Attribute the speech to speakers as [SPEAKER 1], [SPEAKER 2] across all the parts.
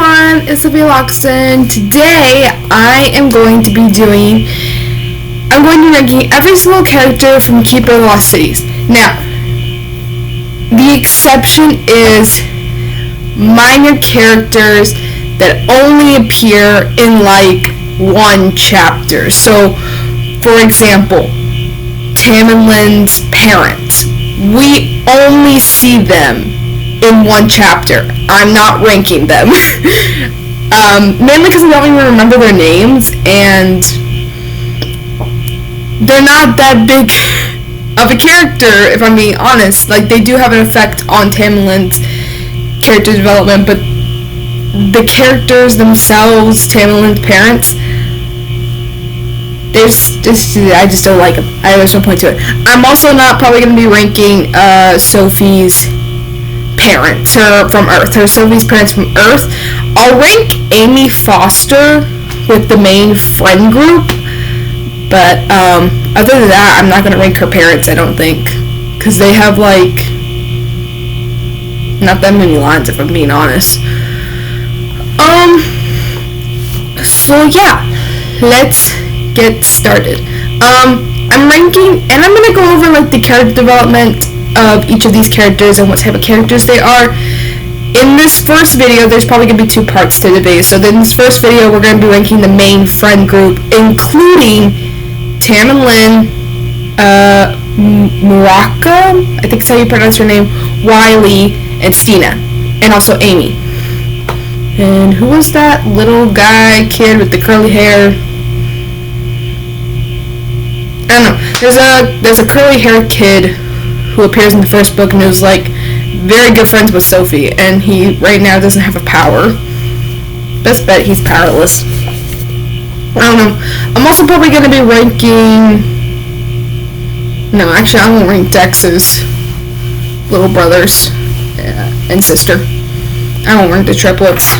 [SPEAKER 1] everyone, it's Sophie. Today I am going to be ranking every single character from Keeper of the Lost Cities. Now, the exception is minor characters that only appear in like one chapter. So, for example, Tam and Lynn's parents. We only see them in one chapter. I'm not ranking them. Mainly because I don't even remember their names, and they're not that big of a character, if I'm being honest. Like, they do have an effect on Tam and Lynn's character development, but the characters themselves, Tam and Lynn's parents, I just don't like them. There's no point to it. I'm also not probably going to be ranking Sophie's parents, Sophie's parents from Earth. I'll rank Amy Foster with the main friend group, but other than that, I'm not going to rank her parents, I don't think, because they have like not that many lines, if I'm being honest. So yeah, let's get started. I'm ranking, and I'm gonna go over like the character development of each of these characters and what type of characters they are. In this first video, there's probably gonna be two parts to the video. So in this first video, we're gonna be ranking the main friend group, including Tam and Lynn, Muraka, I think that's how you pronounce her name, Wiley, and Stina, and also Amy. And who was that little kid with the curly hair? I don't know. There's a curly haired kid who appears in the first book and who's like very good friends with Sophie, and he right now doesn't have a power. Best bet he's powerless. I don't know. I'm also probably gonna be ranking. No, actually, I won't rank Dex's little brothers and sister. I won't rank the triplets.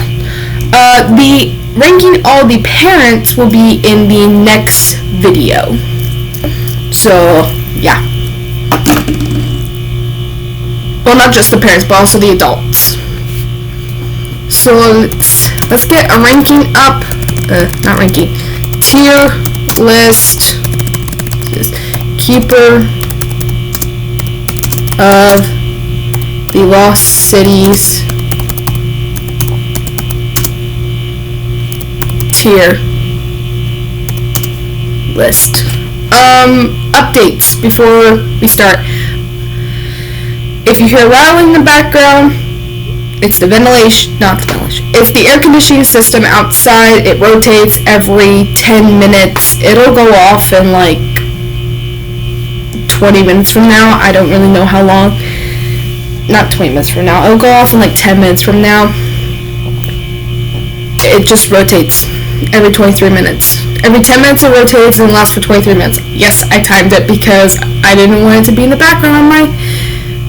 [SPEAKER 1] The ranking all the parents will be in the next video. So, yeah. Well, not just the parents, but also the adults. So, let's get a ranking up. Not ranking. Tier list. Keeper of the Lost Cities tier list. Updates before we start. If you hear rattling in the background, it's the ventilation, not the ventilation, it's the air conditioning system outside. It rotates every 10 minutes. It'll go off in like 20 minutes from now. I don't really know how long. Not 20 minutes from now. It'll go off in like 10 minutes from now. It just rotates every 23 minutes. Every 10 minutes it rotates and lasts for 23 minutes. Yes, I timed it because I didn't want it to be in the background on my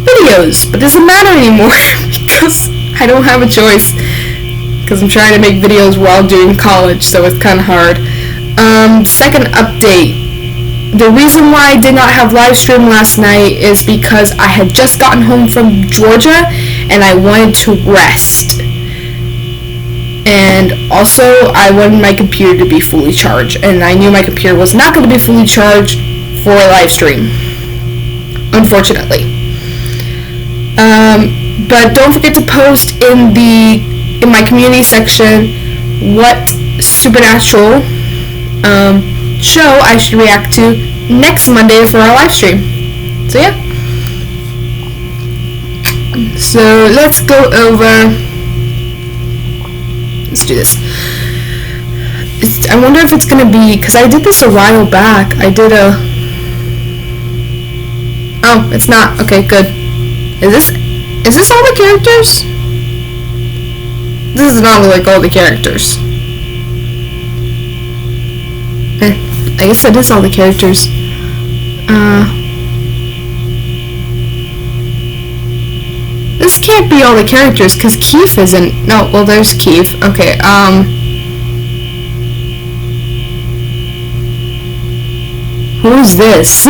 [SPEAKER 1] videos. But it doesn't matter anymore because I don't have a choice. Because I'm trying to make videos while doing college, so it's kind of hard. Second update. The reason why I did not have live stream last night is because I had just gotten home from Georgia and I wanted to rest. And also, I wanted my computer to be fully charged, and I knew my computer was not going to be fully charged for a live stream, unfortunately. But don't forget to post in my community section what supernatural show I should react to next Monday for our live stream. So yeah. So let's go over. Let's do this. I wonder if it's gonna be, because I did this a while back. Oh, it's not. Okay, good. Is this all the characters? This is not like all the characters. I guess that is all the characters. This can't be all the characters, because Keith isn't. No, well, there's Keith. Okay, who's this?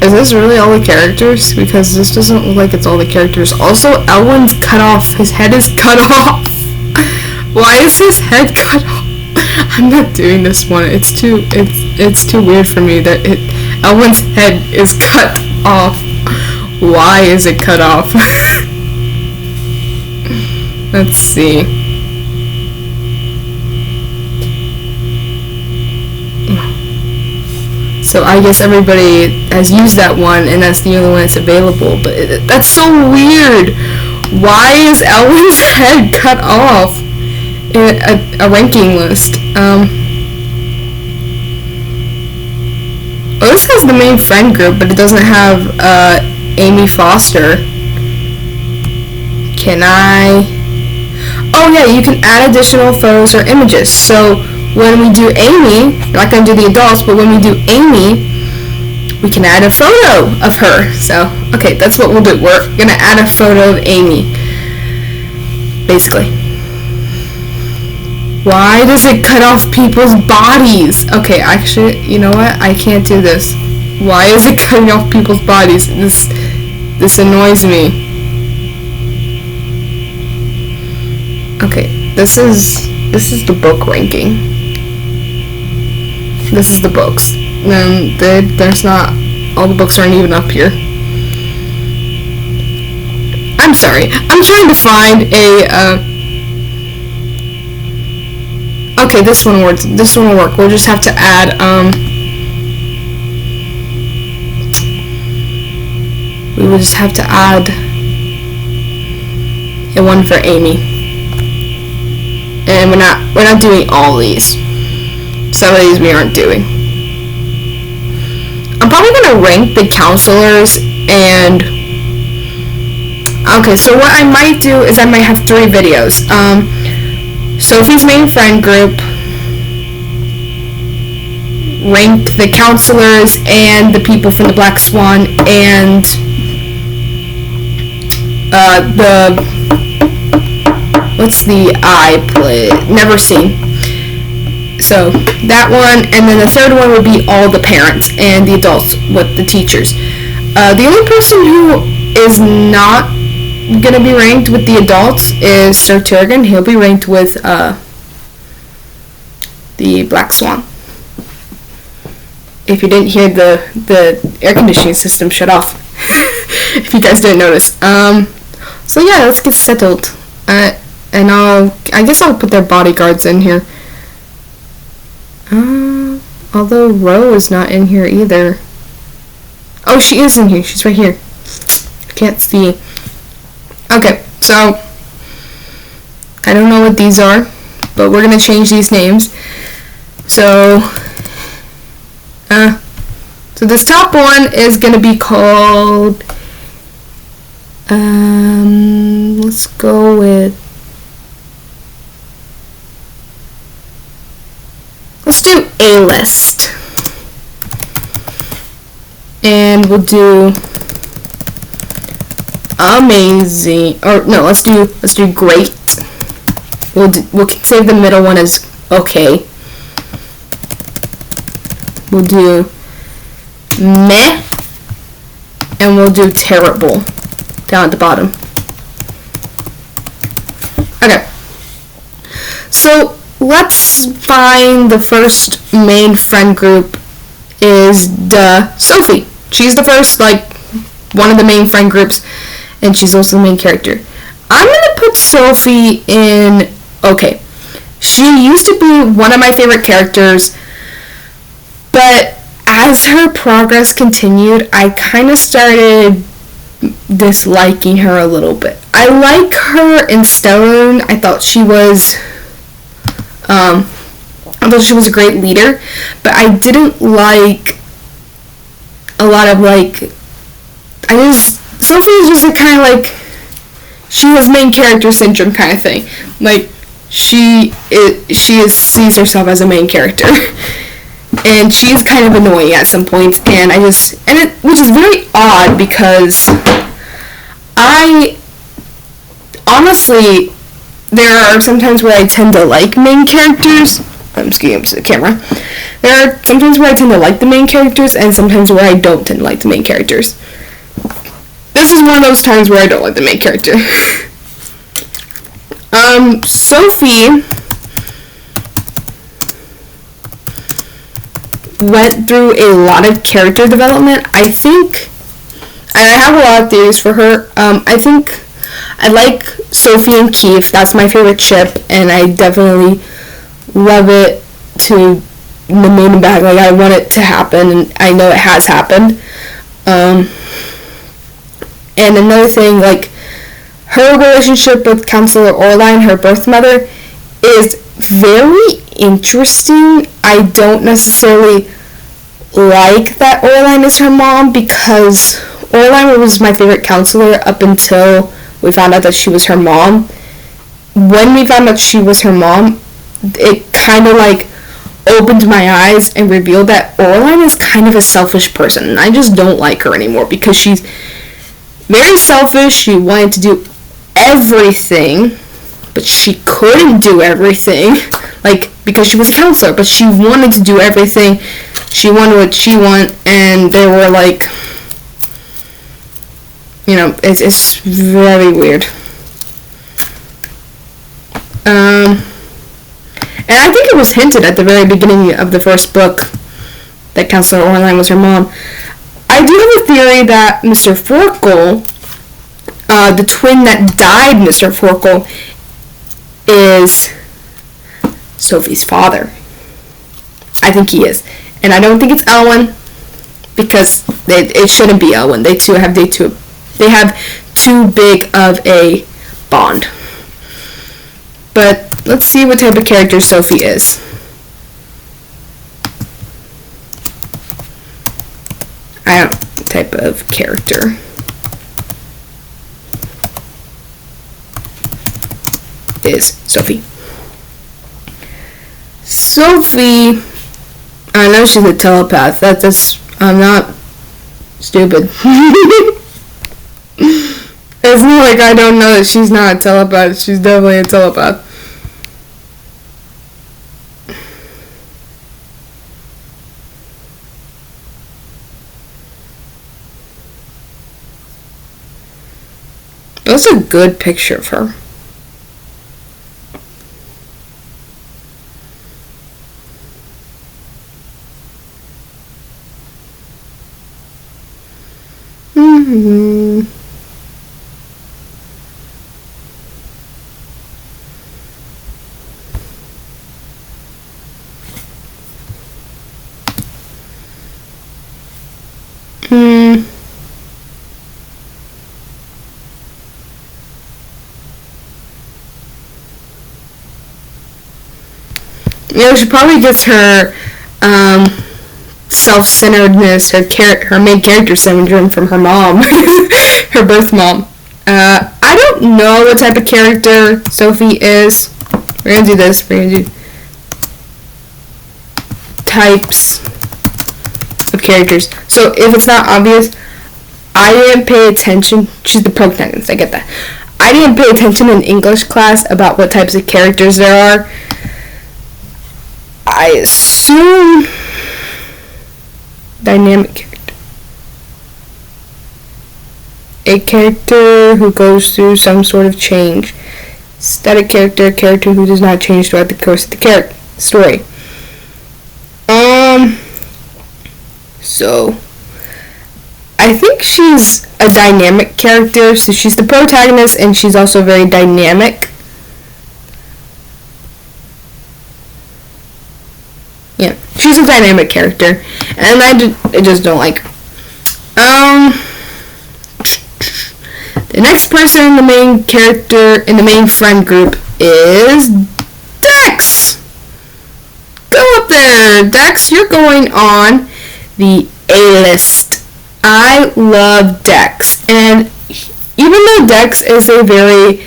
[SPEAKER 1] Is this really all the characters? Because this doesn't look like it's all the characters. Also, Elwin's cut off. His head is cut off. Why is his head cut off? I'm not doing this one. It's too weird for me that Elwin's head is cut off. Why is it cut off? Let's see. So I guess everybody has used that one, and that's the only one that's available. But that's so weird. Why is Elwin's head cut off in a ranking list? Oh, this has the main friend group, but it doesn't have Amy Foster. Can I? Oh yeah, you can add additional photos or images. So when we do Amy, we're not going to do the adults, but when we do Amy, we can add a photo of her. So, okay, that's what we'll do. We're going to add a photo of Amy, basically. Why does it cut off people's bodies? Okay, actually, you know what? I can't do this. Why is it cutting off people's bodies? This annoys me. Okay, this is the book ranking. This is the books. There's not, all the books aren't even up here. I'm sorry. I'm trying to find a, okay, this one works. This one will work. We'll just have to add, we will just have to add a one for Amy. And we're not doing all these. Some of these we aren't doing. I'm probably gonna rank the counselors and okay, so what I might do is I might have 3 videos. Sophie's main friend group, rank the counselors and the people from the Black Swan, and what's the I play? Never Seen. So that one, and then the third one would be all the parents and the adults with the teachers. The only person who is not gonna be ranked with the adults is Sir Turgan. He'll be ranked with the Black Swan. If you didn't hear the air conditioning system shut off, if you guys didn't notice. So yeah, let's get settled. And I guess I'll put their bodyguards in here. Although Ro is not in here either. Oh, she is in here. She's right here. I can't see. Okay, so I don't know what these are, but we're gonna change these names. So this top one is gonna be called. Let's go with. Let's do A-list. And we'll do amazing, or no, let's do great. We'll save the middle one as okay. We'll do meh, and we'll do terrible down at the bottom. Okay. So let's find the first main friend group is Sophie. She's the first, one of the main friend groups, and she's also the main character. I'm gonna put Sophie in okay. She used to be one of my favorite characters, but as her progress continued, I kind of started disliking her a little bit. I like her in Stellarune. I thought she was a great leader, but I didn't like a lot of Sophie is just a kind of she has main character syndrome kind of thing. She sees herself as a main character. And she's kind of annoying at some points, which is very odd because I honestly, there are some times where I tend to like main characters. I'm skewing up to the camera. There are sometimes where I tend to like the main characters, and sometimes where I don't tend to like the main characters. This is one of those times where I don't like the main character. Sophie went through a lot of character development. I think, and I have a lot of theories for her. I think I like Sophie and Keith. That's my favorite ship, and I definitely love it to the moon and back. Like, I want it to happen, and I know it has happened. And another thing, like, her relationship with Counselor Orline, her birth mother, is very interesting. I don't necessarily like that Orline is her mom, because Orline was my favorite counselor up until we found out that she was her mom. When we found out she was her mom, it kind of like opened my eyes and revealed that Orline is kind of a selfish person, and I just don't like her anymore because she's very selfish. She wanted to do everything, but she couldn't do everything, like, because she was a counselor, but she wanted to do everything. She wanted what she wanted, and they were like, you know, it's very weird. And I think it was hinted at the very beginning of the first book that Counselor Orline was her mom. I do have a theory that Mr. Forkle, the twin that died, Mr. Forkle, is Sophie's father. I think he is. And I don't think it's Elwyn, because it shouldn't be Elwyn. They have too big of a bond. But let's see what type of character Sophie is. I don't know what type of character. Is Sophie. Sophie, I know she's a telepath. I'm not stupid. It's not like I don't know that she's not a telepath. She's definitely a telepath. That's a good picture of her. You know, she probably gets her self-centeredness, her main character syndrome from her mom, her birth mom. I don't know what type of character Sophie is. We're gonna do this. We're gonna do types of characters. So if it's not obvious, I didn't pay attention. She's the protagonist. I get that. I didn't pay attention in English class about what types of characters there are. I assume dynamic character. A character who goes through some sort of change. Static character, a character who does not change throughout the course of the story. So I think she's a dynamic character. So she's the protagonist, and she's also very dynamic. Yeah, she's a dynamic character, and I just don't like her. The next person in the main character, in the main friend group, is Dex. Go up there, Dex. You're going on the A-list. I love Dex, and even though Dex is a very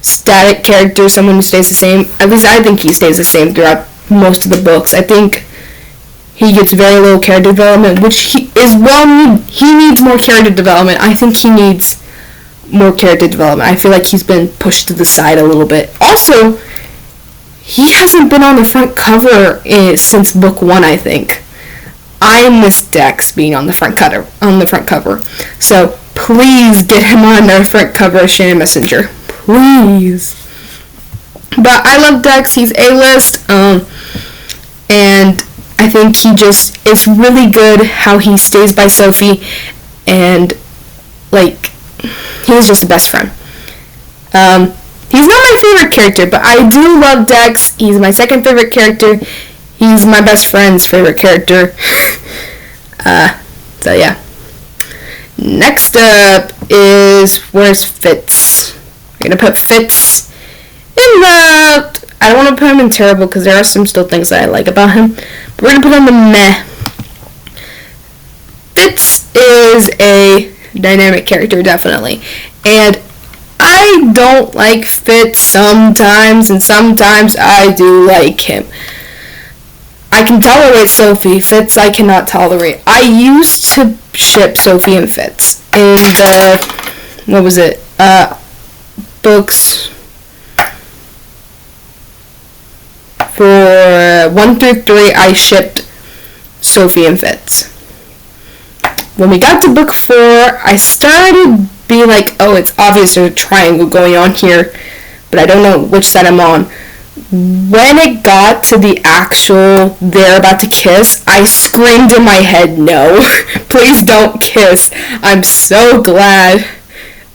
[SPEAKER 1] static character, someone who stays the same, at least I think he stays the same throughout most of the books. I think he gets very little character development, which he needs more character development. I think he needs more character development. I feel like he's been pushed to the side a little bit. Also, he hasn't been on the front cover since book 1, I think. I miss Dex being on the front cover. So please get him on the front cover of Shannon Messenger. Please. But I love Dex. He's A-list. And I think it's really good how he stays by Sophie. And, like, he's just a best friend. He's not my favorite character, but I do love Dex. He's my second favorite character. He's my best friend's favorite character. So yeah. Next up where's Fitz? I'm gonna put Fitz in I don't want to put him in terrible because there are some still things that I like about him. But we're gonna put him in meh. Fitz is a dynamic character, definitely. And I don't like Fitz sometimes, and sometimes I do like him. I can tolerate Sophie. Fitz I cannot tolerate. I used to ship Sophie and Fitz in books for 1 through 3. I shipped Sophie and Fitz. When we got to book 4, I started being like, oh, it's obvious there's a triangle going on here, but I don't know which side I'm on. When it got to the actual they're about to kiss, I screamed in my head, no, please don't kiss. I'm so glad.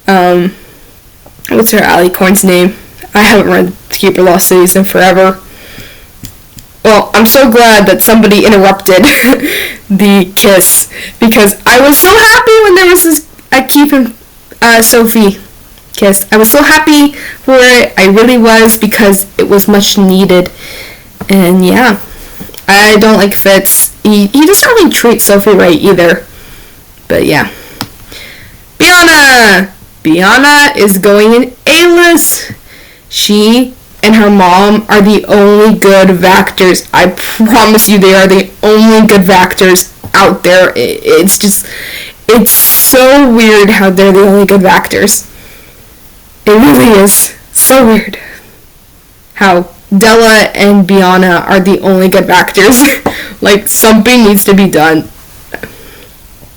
[SPEAKER 1] What's her Alicorn's name? I haven't read Keeper Lost Cities in forever. Well, I'm so glad that somebody interrupted the kiss, because I was so happy when there was this Keith and Sophie kiss. I was so happy for it. I really was, because it was much needed. And yeah, I don't like Fitz. He doesn't really treat Sophie right either. But yeah. Bianna is going in A-list. She and her mom are the only good Vactors. I promise you, they are the only good Vactors out there. It's so weird how they're the only good Vactors. It really is so weird how Della and Bianna are the only good Vactors. Like, something needs to be done.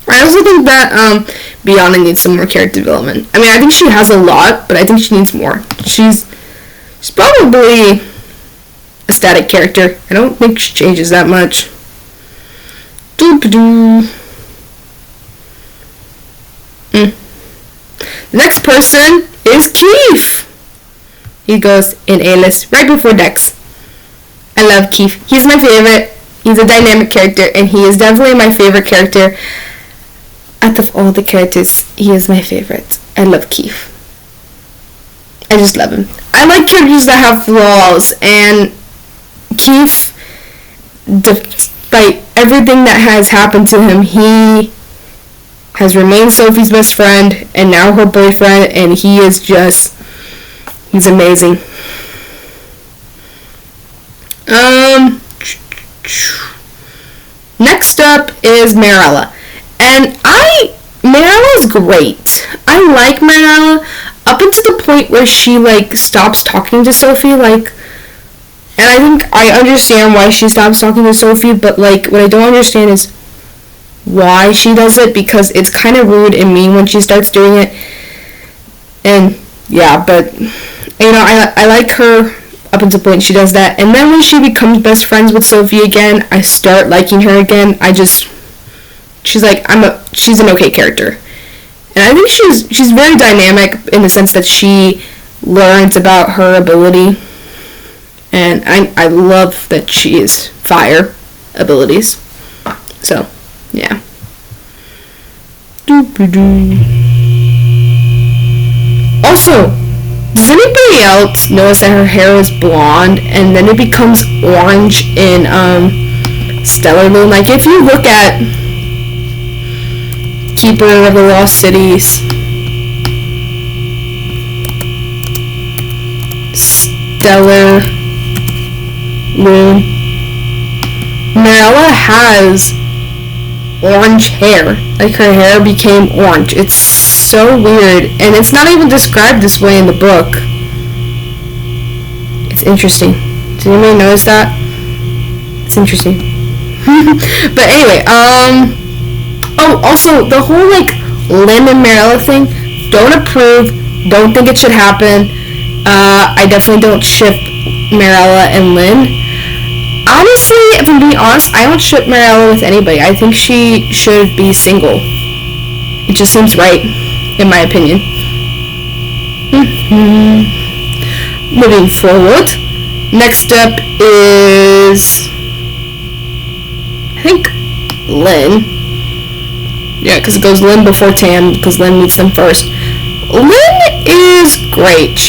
[SPEAKER 1] I also think that Bianna needs some more character development. I mean, I think she has a lot, but I think she needs more. She's probably a static character. I don't think she changes that much. The next person is Keith. He goes in A-list right before Dex. I love Keith. He's my favorite. He's a dynamic character, and he is definitely my favorite character. Out of all the characters, he is my favorite. I love Keith. I just love him. I like characters that have flaws, and Keith, despite everything that has happened to him, he has remained Sophie's best friend, and now her boyfriend, and he's amazing. Next up is Marilla. And Marilla's great. I like Marilla up until the point where she, stops talking to Sophie, and I think I understand why she stops talking to Sophie, but, what I don't understand is why she does it, because it's kind of rude and mean when she starts doing it. And, yeah, but, I like her up until the point she does that. And then when she becomes best friends with Sophie again, I start liking her again. She's an okay character. And I think she's very dynamic in the sense that she learns about her ability. And I love that she is fire abilities. So, yeah. Also, does anybody else notice that her hair is blonde and then it becomes orange in Stellar Moon? If you look at Keeper of the Lost Cities, Stellar Moon, Marilla has orange hair. Her hair became orange. It's so weird, and it's not even described this way in the book. It's interesting. Did anybody notice that? It's interesting. But anyway, oh, also, the whole, like, Lynn and Marilla thing, don't approve, don't think it should happen. I definitely don't ship Marilla and Lynn. Honestly, if I'm being honest, I don't ship Marilla with anybody. I think she should be single. It just seems right, in my opinion. Moving forward, next up is, I think, Lynn. Yeah, because it goes Lynn before Tam, because Lynn meets them first. Lynn is great.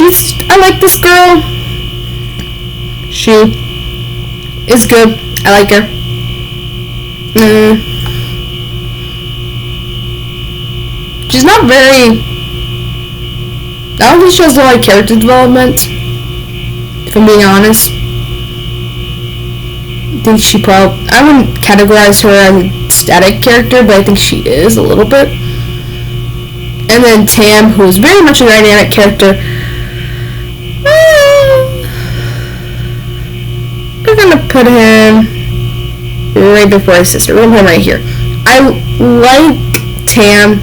[SPEAKER 1] I like this girl. She is good. I like her. She's not very, I don't think she has a lot of character development, if I'm being honest. I think she I wouldn't categorize her as a static character, but I think she is a little bit. And then Tam, who is very much a dynamic character. We're gonna put him right before his sister. We're gonna put him right here. I like Tam.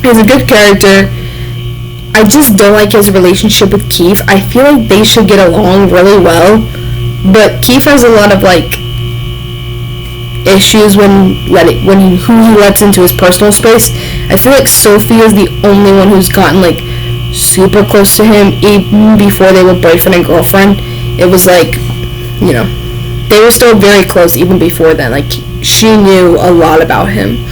[SPEAKER 1] He's a good character. I just don't like his relationship with Keith. I feel like they should get along really well, but Keith has a lot of, like, issues who he lets into his personal space. I feel like Sophie is the only one who's gotten, like, super close to him, even before they were boyfriend and girlfriend. It was like, you know, they were still very close even before then. Like, she knew a lot about him.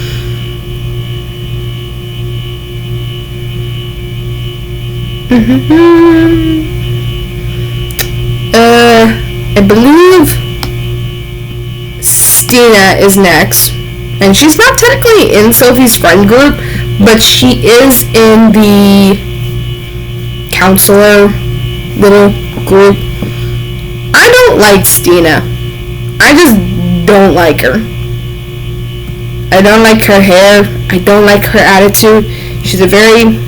[SPEAKER 1] I believe Stina is next, and she's not technically in Sophie's friend group, but she is in the counselor little group. I don't like Stina. I just don't like her. I don't like her hair. I don't like her attitude. She's a very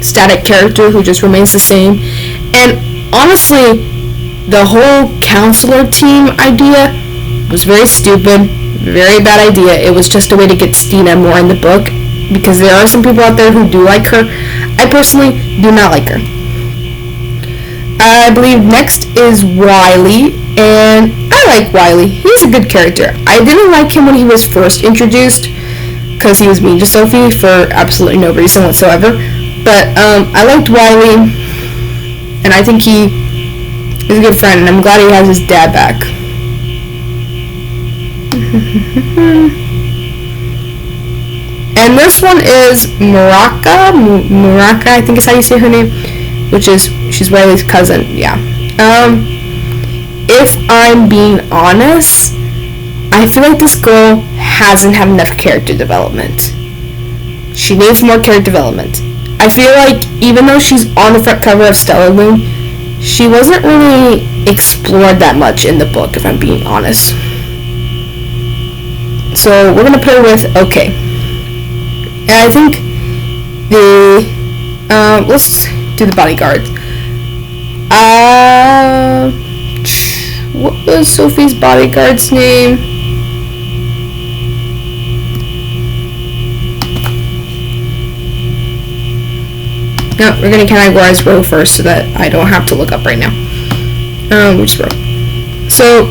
[SPEAKER 1] static character who just remains the same. And honestly, the whole counselor team idea was very stupid, very bad idea. It was just a way to get Stina more in the book, because there are some people out there who do like her. I personally do not like her. I believe next is Wiley, and I like Wiley. He's a good character. I didn't like him when he was first introduced, because he was mean to Sophie for absolutely no reason whatsoever. But I liked Wiley, and I think he is a good friend, and I'm glad he has his dad back. And this one is Muraka, I think is how you say her name, she's Wiley's cousin, yeah. If I'm being honest, I feel like this girl hasn't had enough character development. She needs more character development. I feel like even though she's on the front cover of Stellar Moon, she wasn't really explored that much in the book, if I'm being honest. So we're gonna put her with OK. And I think let's do the bodyguards. What was Sophie's bodyguard's name? No, we're gonna categorize Ro first so that I don't have to look up right now. Which Ro? So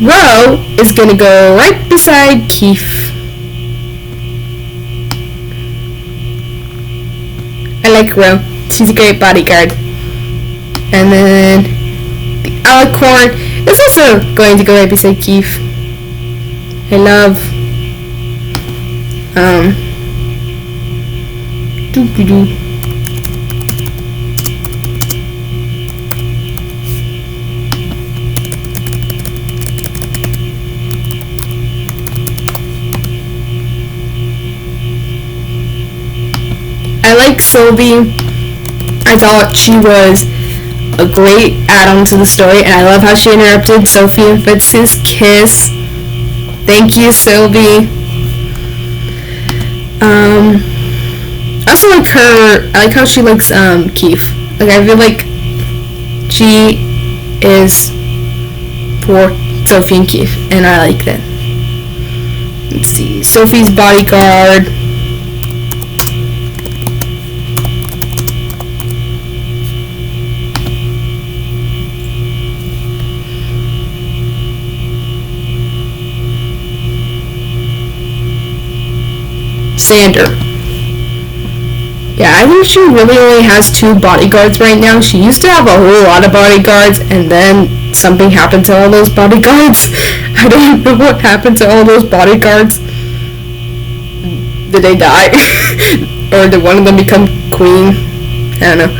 [SPEAKER 1] Ro is gonna go right beside Keith. I like Ro. She's a great bodyguard. And then the Alicorn is also going to go right beside Keith. I love doo-doo-doo. I like Sylvie. I thought she was a great add-on to the story, and I love how she interrupted Sophie and Fitz's kiss. Thank you, Sylvie. I also like her. I like how she likes Keith. Like, I feel like she is for Sophie and Keith, and I like that. Let's see, Sophie's bodyguard. Sander. Yeah, I think she really only has 2 bodyguards right now. She used to have a whole lot of bodyguards, and then something happened to all those bodyguards. I don't know what happened to all those bodyguards. Did they die? Or did one of them become queen? I don't know.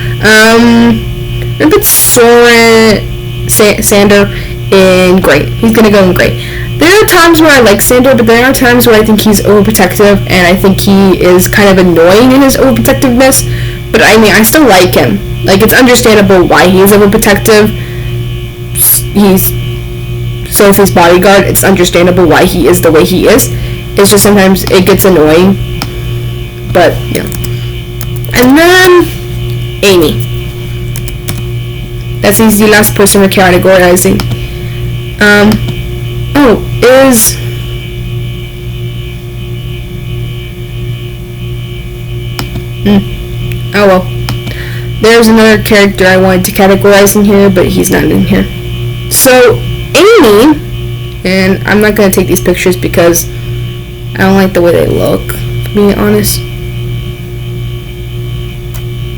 [SPEAKER 1] Maybe it's Sander in gray. He's gonna go in gray. There are times where I like Sander, but there are times where I think he's overprotective, and I think he is kind of annoying in his overprotectiveness. But I mean, I still like him. Like, it's understandable why he's overprotective. He's Sophie's bodyguard. It's understandable why he is the way he is. It's just sometimes it gets annoying. But, yeah. And then, Amy. That's the last person we're categorizing. Oh well. There's another character I wanted to categorize in here, but he's not in here. So, Amy, and I'm not going to take these pictures because I don't like the way they look, to be honest.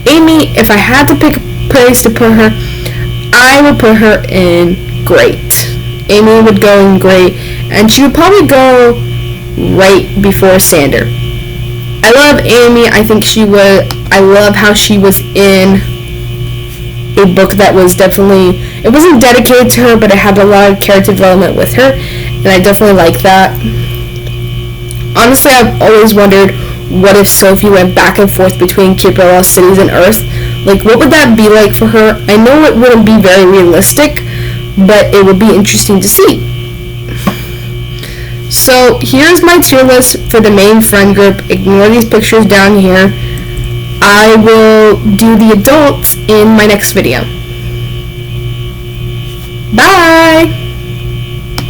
[SPEAKER 1] Amy, if I had to pick a place to put her, I would put her in great. Amy would go in great, and she would probably go right before Sander. I love Amy. I love how she was in a book that was definitely, it wasn't dedicated to her, but it had a lot of character development with her, and I definitely like that. Honestly, I've always wondered, what if Sophie went back and forth between KOTLC cities and Earth? Like, what would that be like for her? I know it wouldn't be very realistic, but it would be interesting to see. So here's my tier list for the main friend group. Ignore these pictures down here. I will do the adults in my next video. Bye!